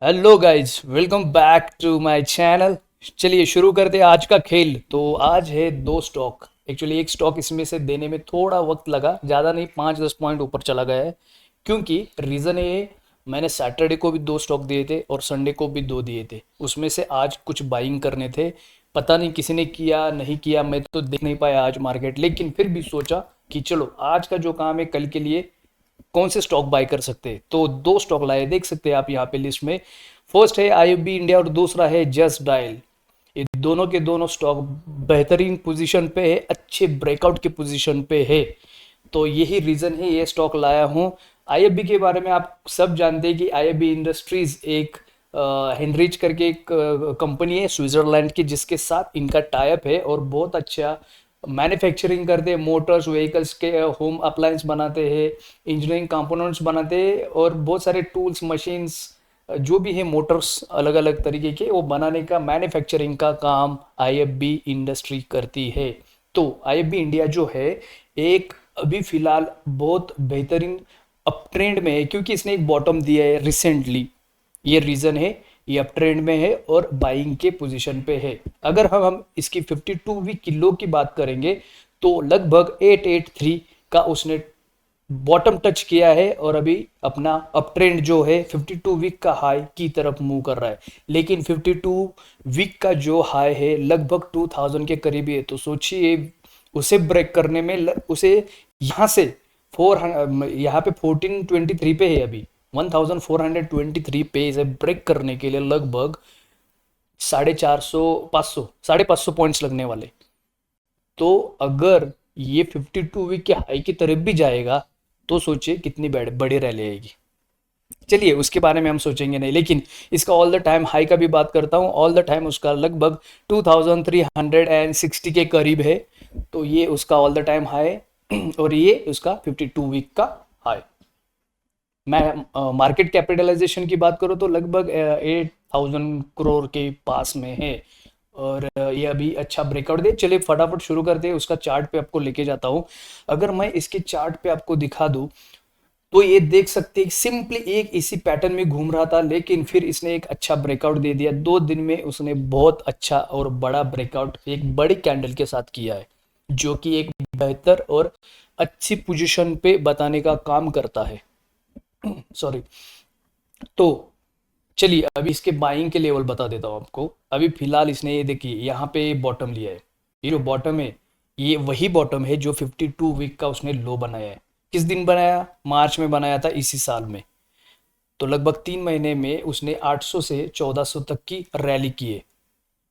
Hello guys, welcome back to my channel. चलिए शुरू करते हैं आज का खेल। तो आज है दो स्टॉक। एक्चुअली एक स्टॉक इसमें से देने में थोड़ा वक्त लगा, ज़्यादा नहीं, 5-10 पॉइंट ऊपर चला गया है। क्योंकि रीज़न ये, मैंने सैटरडे को भी दो स्टॉक दिए थे और संडे को भी दो दिए थे। उसमें से आज कुछ बाइंग करने थे। पता नहीं किसी ने किया नहीं किया, मैं तो देख नहीं पाया आज मार्केट, लेकिन फिर भी सोचा कि चलो आज का जो काम है कल के लिए कौन से स्टॉक बाय कर सकते हैं। तो दो स्टॉक लाए, देख सकते हैं आप यहाँ पे लिस्ट में। फर्स्ट है आईएफबी इंडिया और दूसरा है जस्ट डायल। ये दोनों के दोनों स्टॉक बेहतरीन पोजीशन पे है, अच्छे ब्रेकआउट के पोजीशन पे है। तो यही रीज़न है ये स्टॉक लाया हूँ। आईएफबी के बारे में आप सब जानते हैं कि आईएफबी इंडस्ट्रीज एक हेनरिच करके एक कंपनी है स्विट्जरलैंड की, जिसके साथ इनका टाइप है और बहुत अच्छा मैन्युफैक्चरिंग करते हैं। मोटर्स व्हीकल्स के होम अप्लायंस बनाते हैं, इंजीनियरिंग कंपोनेंट्स बनाते हैं और बहुत सारे टूल्स मशीन्स जो भी है मोटर्स अलग अलग तरीके के, वो बनाने का मैन्युफैक्चरिंग का काम आईएफबी इंडस्ट्री करती है। तो आईएफबी इंडिया जो है एक अभी फिलहाल बहुत बेहतरीन अप ट्रेंड में है, क्योंकि इसने एक बॉटम दिया है रिसेंटली। ये रीज़न है, ये अप ट्रेंड में है और बाइंग के पोजीशन पे है। अगर हम इसकी 52 वीक की लो की बात करेंगे तो लगभग 883 का उसने बॉटम टच किया है और अभी अपना अप ट्रेंड जो है 52 वीक का हाई की तरफ मूव कर रहा है। लेकिन 52 वीक का जो हाई है लगभग 2000 के करीब है। तो सोचिए उसे ब्रेक करने में उसे यहाँ से 400, यहाँ पे 1423 पे है अभी, 1423 पे इसे ब्रेक करने के लिए लगभग 450 500 550 पॉइंट्स लगने वाले। तो अगर ये 52 वीक के हाई की तरफ भी जाएगा तो सोचिए कितनी बड़ी रैली आएगी। चलिए उसके बारे में हम सोचेंगे नहीं, लेकिन इसका ऑल द टाइम हाई का भी बात करता हूँ। ऑल द टाइम उसका लगभग 2360 के करीब है। तो ये उसका ऑल द टाइम हाई और ये उसका 52 वीक का हाई। मैं मार्केट कैपिटलाइजेशन की बात करूँ तो लगभग 8000 करोड़ के पास में है। और ये अभी अच्छा ब्रेकआउट दे। चलिए फटाफट शुरू करते हैं, उसका चार्ट पे आपको लेके जाता हूँ। अगर मैं इसके चार्ट पे आपको दिखा दूँ तो ये देख सकते हैं सिंपली एक इसी पैटर्न में घूम रहा था, लेकिन फिर इसने एक अच्छा ब्रेकआउट दे दिया। 2 दिन में उसने बहुत अच्छा और बड़ा ब्रेकआउट एक बड़ी कैंडल के साथ किया है, जो कि एक बेहतर और अच्छी पोजीशन पे बताने का काम करता है। सॉरी। तो चलिए अभी इसके बाइंग के लेवल बता देता हूँ आपको। अभी फिलहाल इसने ये देखिए यहाँ पे बॉटम लिया है। ये जो बॉटम है ये वही बॉटम है जो 52 वीक का उसने लो बनाया है। किस दिन बनाया? मार्च में बनाया था इसी साल में। तो लगभग 3 महीने में उसने 800 से 1400 तक की रैली की है।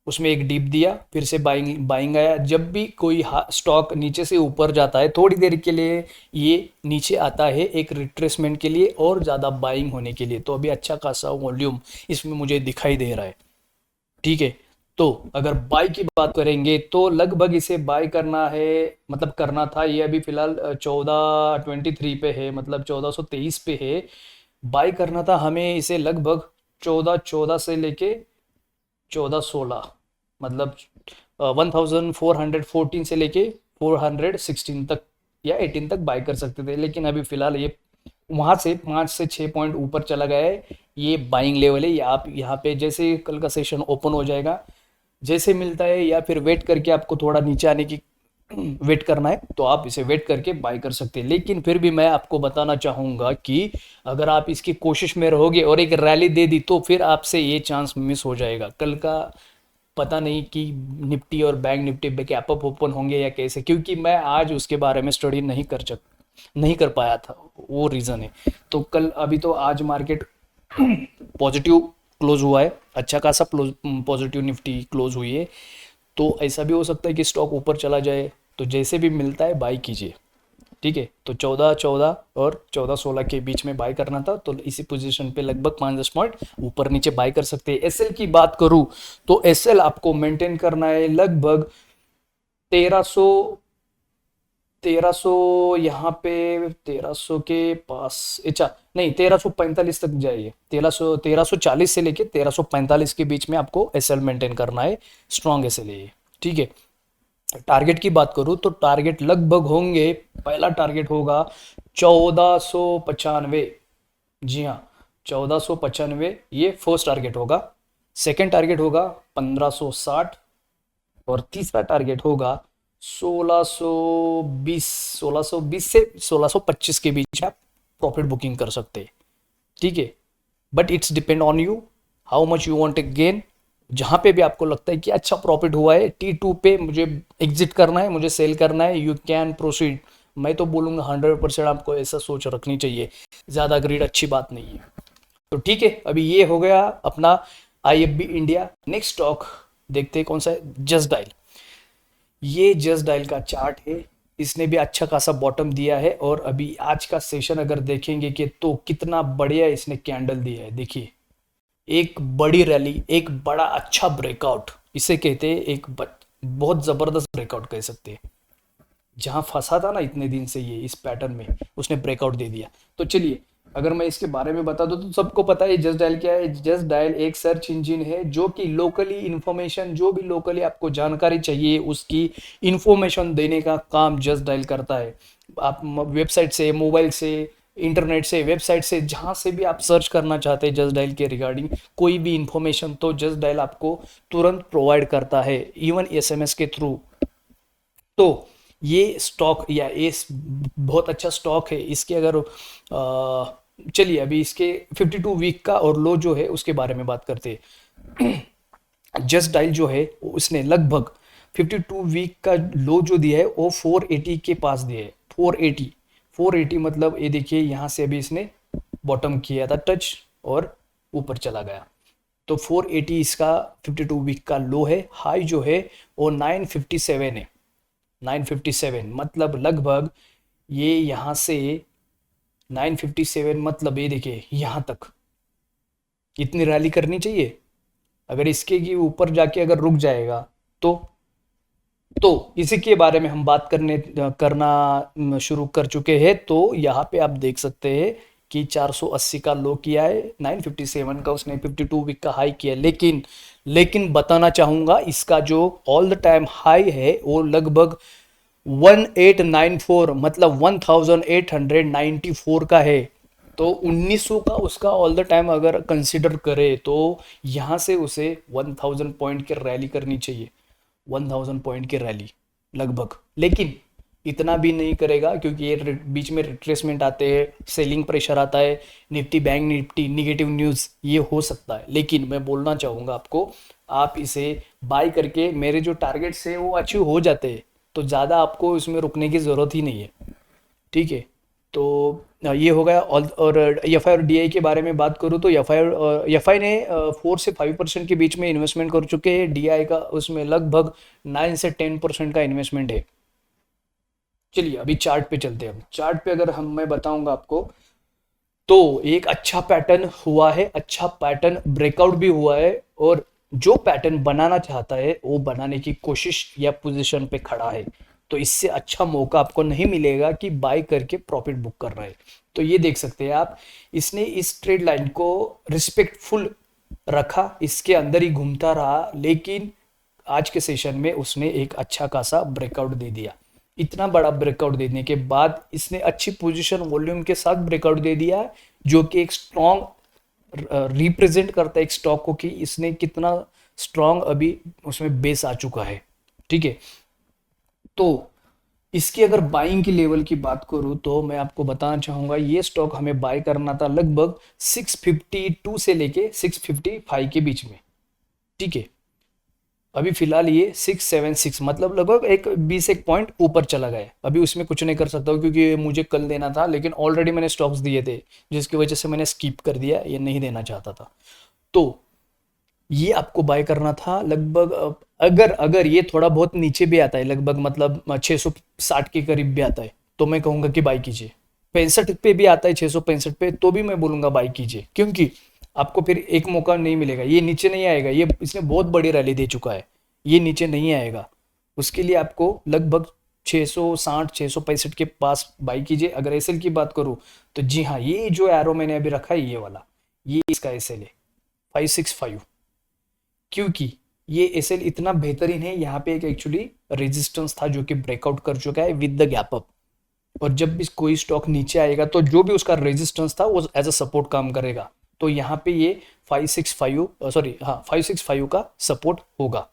उसमें एक डिप दिया, फिर से बाइंग बाइंग आया। जब भी कोई स्टॉक नीचे से ऊपर जाता है थोड़ी देर के लिए ये नीचे आता है एक रिट्रेसमेंट के लिए और ज़्यादा बाइंग होने के लिए। तो अभी अच्छा खासा वॉल्यूम इसमें मुझे दिखाई दे रहा है। ठीक है। तो अगर बाई की बात करेंगे तो लगभग इसे बाई करना है, मतलब करना था। ये अभी फिलहाल 1423 पे है, मतलब 1423 पे है। बाई करना था हमें इसे लगभग 1414 से लेके 1416, मतलब 1414 से लेके 416 तक या 18 तक बाय कर सकते थे। लेकिन अभी फिलहाल ये वहां से 5 से 6 पॉइंट ऊपर चला गया है। ये बाइंग लेवल है। ये आप यहाँ पे जैसे कल का सेशन ओपन हो जाएगा, जैसे मिलता है या फिर वेट करके आपको थोड़ा नीचे आने की वेट करना है तो आप इसे वेट करके बाय कर सकते हैं। लेकिन फिर भी मैं आपको बताना चाहूंगा कि अगर आप इसकी कोशिश में रहोगे और एक रैली दे दी तो फिर आपसे ये चांस मिस हो जाएगा। कल का पता नहीं कि निफ्टी और बैंक निफ्टी पे कैप अप ओपन होंगे या कैसे, क्योंकि मैं आज उसके बारे में स्टडी नहीं कर पाया था। वो रीज़न है। तो कल अभी तो आज मार्केट पॉजिटिव क्लोज हुआ है, अच्छा खासा पॉजिटिव निफ्टी क्लोज हुई है। तो ऐसा भी हो सकता है कि स्टॉक ऊपर चला जाए। तो जैसे भी मिलता है बाई कीजिए। ठीक है। तो 1414 और 1416 के बीच में बाय करना था, तो इसी पोजीशन पे लगभग 5-10 पॉइंट ऊपर नीचे बाय कर सकते हैं। एसएल की बात करूं तो एसएल आपको मेंटेन करना है लगभग 1300 1300, यहाँ पे 1300 के पास, अच्छा नहीं, 1345 तक जाइए। 1340 से लेके 1345 के बीच में आपको एसएल मेंटेन करना है। स्ट्रॉन्ग एसएल है ये। ठीक है। टारगेट की बात करूं तो टारगेट लगभग होंगे, पहला टारगेट होगा 1495। जी हाँ, 1495 ये फर्स्ट टारगेट होगा। सेकंड टारगेट होगा 1560 और तीसरा टारगेट होगा 1620। 1620 से 1625 के बीच में आप प्रॉफिट बुकिंग कर सकते हैं। ठीक है, but it's depend on you how much you want to gain. जहाँ पे भी आपको लगता है कि अच्छा प्रॉफिट हुआ है, T2 पे मुझे एग्जिट करना है, मुझे सेल करना है, यू कैन प्रोसीड। मैं तो बोलूँगा 100% आपको ऐसा सोच रखनी चाहिए। ज़्यादा ग्रीड अच्छी बात नहीं है। तो ठीक है, अभी ये हो गया अपना IFB इंडिया। नेक्स्ट स्टॉक देखते हैं कौन सा है, जस्ट डायल। ये जस्ट डायल का चार्ट है, इसने भी अच्छा खासा बॉटम दिया है और अभी आज का सेशन अगर देखेंगे कि तो कितना बढ़िया इसने कैंडल दिया है। देखिए, एक बड़ी रैली, एक बड़ा अच्छा ब्रेकआउट, इसे कहते हैं एक बहुत जबरदस्त ब्रेकआउट कह सकते हैं। जहां फंसा था ना इतने दिन से ये इस पैटर्न में, उसने ब्रेकआउट दे दिया। तो चलिए, अगर मैं इसके बारे में बता दूं तो सबको पता है जस्ट डायल क्या है। जस्ट डायल एक सर्च इंजिन है जो कि लोकली इंफॉर्मेशन, जो भी लोकली आपको जानकारी चाहिए उसकी इंफॉर्मेशन देने का काम जस्ट डायल करता है। आप वेबसाइट से, मोबाइल से, इंटरनेट से, वेबसाइट से, जहां से भी आप सर्च करना चाहते हैं जस्ट डायल के रिगार्डिंग कोई भी इंफॉर्मेशन, तो जस्ट डायल आपको तुरंत प्रोवाइड करता है, इवन SMS के थ्रू। तो ये स्टॉक या ये बहुत अच्छा स्टॉक है। इसके अगर चलिए अभी इसके 52 वीक का और लो जो है उसके बारे में बात करते हैं। जस्ट डायल जो है उसने लगभग 52 वीक का लो जो दिया है वो 480 के पास दिया है। 480 मतलब ये देखिए, यहाँ से अभी इसने बॉटम किया था टच और ऊपर चला गया। तो 480 इसका 52 वीक का लो है। हाई जो है वो 957 है। 957 मतलब लगभग ये यहाँ से 957 मतलब ये देखिए यहाँ तक इतनी रैली करनी चाहिए। अगर इसके की ऊपर जाके अगर रुक जाएगा तो इसी के बारे में हम बात करना शुरू कर चुके हैं। तो यहाँ पे आप देख सकते हैं कि 480 का लो किया है, 957 का उसने 52 वीक का हाई किया। लेकिन बताना चाहूंगा इसका जो ऑल द टाइम हाई है वो लगभग 1894 मतलब 1894 का है। तो 1900 का उसका ऑल द टाइम अगर कंसिडर करे तो यहाँ से उसे 1000 पॉइंट की रैली करनी चाहिए। 1000 पॉइंट की रैली लगभग, लेकिन इतना भी नहीं करेगा क्योंकि ये बीच में रिट्रेसमेंट आते हैं, सेलिंग प्रेशर आता है, Nifty bank Nifty negative news ये हो सकता है। लेकिन मैं बोलना चाहूँगा आपको, आप इसे बाय करके मेरे जो टारगेट्स है वो अचीव हो जाते हैं, तो ज़्यादा आपको इसमें रुकने की ज़रूरत ही नहीं है। ठीक है, तो ये हो गया। और एफ आई और DI के बारे में बात करूँ तो एफ आई ने 4 से 5% के बीच में इन्वेस्टमेंट कर चुके हैं। DI का उसमें लगभग 9 से 10% का इन्वेस्टमेंट है। चलिए अभी चार्ट पे चलते हैं। हम चार्ट पे अगर मैं बताऊंगा आपको तो एक अच्छा पैटर्न हुआ है, अच्छा पैटर्न ब्रेकआउट भी हुआ है और जो पैटर्न बनाना चाहता है वो बनाने की कोशिश या पोजीशन पे खड़ा है। तो इससे अच्छा मौका आपको नहीं मिलेगा कि बाय करके प्रॉफिट बुक कर रहा है। तो ये देख सकते हैं आप, इसने इस ट्रेड लाइन को रिस्पेक्टफुल रखा, इसके अंदर ही घूमता रहा, लेकिन आज के सेशन में उसने एक अच्छा खासा ब्रेकआउट दे दिया। इतना बड़ा ब्रेकआउट देने के बाद इसने अच्छी पोजीशन वॉल्यूम के साथ ब्रेकआउट दे दिया, जो कि एक स्ट्रॉन्ग रिप्रेजेंट करता है एक स्टॉक को कि इसने कितना स्ट्रॉन्ग अभी उसमें बेस आ चुका है। ठीक है, तो इसकी अगर बाइंग की लेवल की बात करूं तो मैं आपको बताना चाहूंगा ये स्टॉक हमें बाय करना था लगभग 652 से लेके 655 के बीच में। ठीक है, अभी फिलहाल ये 676 मतलब लगभग एक 21 पॉइंट ऊपर चला गया। अभी उसमें कुछ नहीं कर सकता हूँ क्योंकि मुझे कल देना था, लेकिन ऑलरेडी मैंने स्टॉक्स दिए थे जिसकी वजह से मैंने स्किप कर दिया, ये नहीं देना चाहता था। तो ये आपको बाय करना था लगभग अगर अगर ये थोड़ा बहुत नीचे भी आता है, लगभग मतलब 660 के करीब भी आता है, तो मैं कहूँगा कि बाय कीजिए। 65 पे भी आता है, 665 पे, तो भी मैं बोलूँगा बाय कीजिए, क्योंकि आपको फिर एक मौका नहीं मिलेगा। ये नीचे नहीं आएगा, ये इसने बहुत बड़ी रैली दे चुका है, ये नीचे नहीं आएगा। उसके लिए आपको लगभग 660 665 के पास बाई कीजिए। अगर एसएल की बात करूँ तो जी हाँ, ये जो एरो मैंने अभी रखा है ये वाला, ये इसका एसएल है 565, क्योंकि ये एसएल इतना बेहतरीन है। यहाँ पे एक एक्चुअली रेजिस्टेंस था जो कि ब्रेकआउट कर चुका है विद द गैप अप, और जब भी कोई स्टॉक नीचे आएगा तो जो भी उसका रेजिस्टेंस था वो एज अ सपोर्ट काम करेगा। तो यहाँ पे ये 565 सॉरी हाँ 565 का सपोर्ट होगा।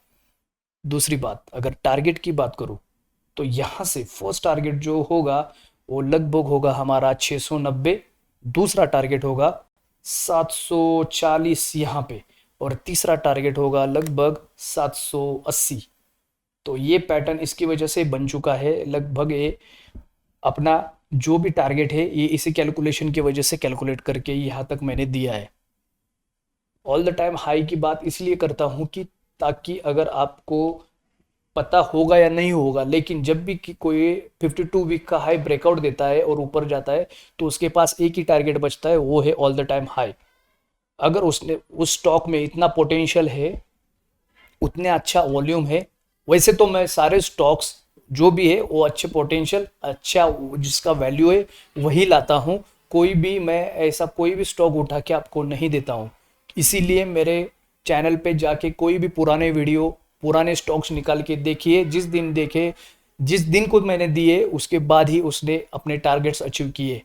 दूसरी बात, अगर टारगेट की बात करूँ तो यहाँ से फर्स्ट टारगेट जो होगा वो लगभग होगा हमारा 690, दूसरा टारगेट होगा 740 यहाँ पे, और तीसरा टारगेट होगा लगभग 780। तो ये पैटर्न इसकी वजह से बन चुका है लगभग, ये अपना जो भी टारगेट है ये इसी कैलकुलेशन की वजह से कैलकुलेट करके यहाँ तक मैंने दिया है। ऑल द टाइम हाई की बात इसलिए करता हूँ कि ताकि अगर आपको पता होगा या नहीं होगा, लेकिन जब भी कि कोई 52 वीक का हाई ब्रेकआउट देता है और ऊपर जाता है तो उसके पास एक ही टारगेट बचता है, वो है ऑल द टाइम हाई। अगर उसने उस स्टॉक में इतना पोटेंशियल है, उतने अच्छा वॉल्यूम है, वैसे तो मैं सारे स्टॉक्स जो भी है वो अच्छे पोटेंशियल अच्छा जिसका वैल्यू है वही लाता हूँ। कोई भी मैं ऐसा कोई भी स्टॉक उठा के आपको नहीं देता हूँ। इसीलिए मेरे चैनल पे जाके कोई भी पुराने वीडियो पुराने स्टॉक्स निकाल के देखिए, जिस दिन देखे जिस दिन को मैंने दिए उसके बाद ही उसने अपने टारगेट्स अचीव किए।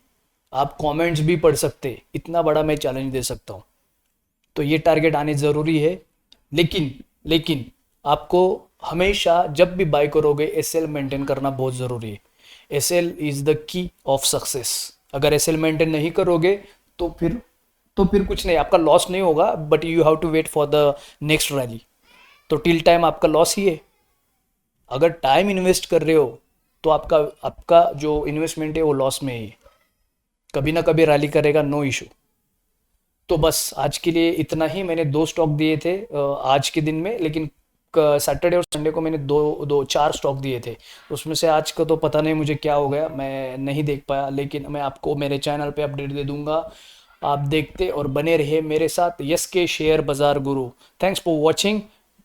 आप कमेंट्स भी पढ़ सकते, इतना बड़ा मैं चैलेंज दे सकता हूँ। तो ये टारगेट आने ज़रूरी है, लेकिन लेकिन आपको हमेशा जब भी बाय करोगे एसएल मेंटेन करना बहुत ज़रूरी है। SL is the key of success. अगर एसएल मेंटेन नहीं करोगे तो फिर कुछ नहीं, आपका लॉस नहीं होगा, but you have to wait for the next rally. तो टिल टाइम आपका लॉस ही है। अगर टाइम इन्वेस्ट कर रहे हो तो आपका आपका जो इन्वेस्टमेंट है वो लॉस में ही है। कभी ना कभी रैली करेगा, नो इशू। तो बस आज के लिए इतना ही। मैंने दो स्टॉक दिए थे आज के दिन में, लेकिन सैटरडे और संडे को मैंने दो दो चार स्टॉक दिए थे। उसमें से आज का तो पता नहीं मुझे क्या हो गया, मैं नहीं देख पाया, लेकिन मैं आपको मेरे चैनल पे अपडेट दे दूंगा। आप देखते और बने रहे मेरे साथ, यस के शेयर बाजार गुरु। थैंक्स फॉर वॉचिंग,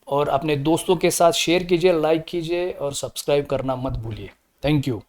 और अपने दोस्तों के साथ शेयर कीजिए, लाइक कीजिए और सब्सक्राइब करना मत भूलिए। Thank you.